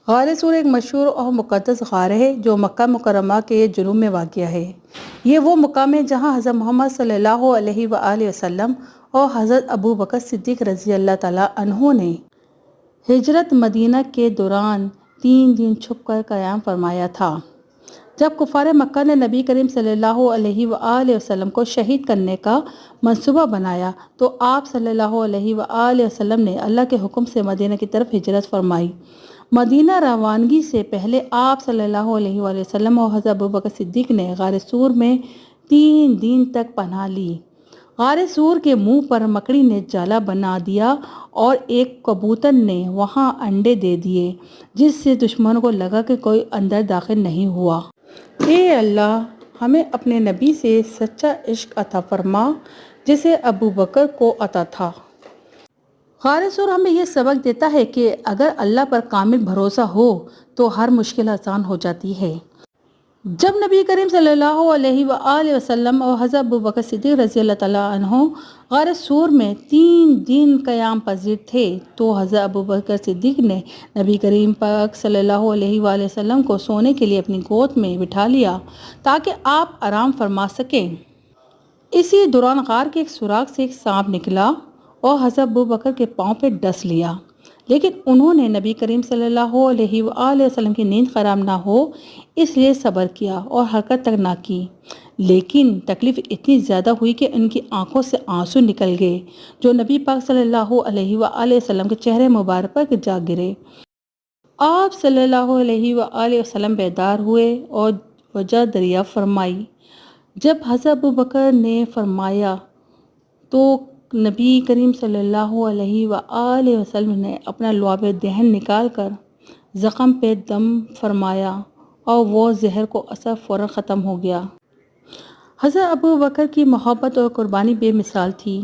غار سور ایک مشہور اور مقدس غار ہے جو مکہ مکرمہ کے جنوب میں واقع ہے۔ یہ وہ مقام ہے جہاں حضرت محمد صلی اللہ علیہ وآلہ وسلم اور حضرت ابو بکر صدیق رضی اللہ تعالیٰ عنہ نے ہجرت مدینہ کے دوران 3 دن چھپ کر قیام فرمایا تھا۔ جب کفار مکہ نے نبی کریم صلی اللہ علیہ وآلہ وسلم کو شہید کرنے کا منصوبہ بنایا تو آپ صلی اللہ علیہ وآلہ وسلم نے اللہ کے حکم سے مدینہ کی طرف ہجرت فرمائی۔ مدینہ روانگی سے پہلے آپ صلی اللہ علیہ وآلہ وسلم اور حضرت ابو بکر صدیق نے غار سور میں 3 دن تک پناہ لی۔ غار سور کے منہ پر مکڑی نے جالا بنا دیا اور ایک کبوتر نے وہاں انڈے دے دیے، جس سے دشمنوں کو لگا کہ کوئی اندر داخل نہیں ہوا۔ اے اللہ، ہمیں اپنے نبی سے سچا عشق عطا فرما جسے ابو بکر کو عطا تھا۔ غار سور ہمیں یہ سبق دیتا ہے کہ اگر اللہ پر کامل بھروسہ ہو تو ہر مشکل آسان ہو جاتی ہے۔ جب نبی کریم صلی اللہ علیہ وآلہ وسلم اور حضرت ابو بکر صدیق رضی اللہ تعالیٰ عنہ غار سور میں 3 دن قیام پذیر تھے تو حضرت ابو بکر صدیق نے نبی کریم پاک صلی اللہ علیہ وآلہ وسلم کو سونے کے لیے اپنی گود میں بٹھا لیا تاکہ آپ آرام فرما سکیں۔ اسی دوران غار کے ایک سوراخ سے ایک سانپ نکلا اور حضرت ابو بکر کے پاؤں پہ ڈس لیا، لیکن انہوں نے نبی کریم صلی اللہ علیہ وآلہ وسلم کی نیند خراب نہ ہو اس لیے صبر کیا اور حرکت تک نہ کی، لیکن تکلیف اتنی زیادہ ہوئی کہ ان کی آنکھوں سے آنسو نکل گئے جو نبی پاک صلی اللہ علیہ وآلہ وسلم کے چہرے مبارک پر جا گرے۔ آپ صلی اللہ علیہ وآلہ وسلم بیدار ہوئے اور وجہ دریافت فرمائی۔ جب حضرت ابو بکر نے فرمایا تو نبی کریم صلی اللہ علیہ وآلہ وسلم نے اپنا لعاب دہن نکال کر زخم پہ دم فرمایا اور وہ زہر کو اثر فوراً ختم ہو گیا۔ حضرت ابو بکر کی محبت اور قربانی بے مثال تھی۔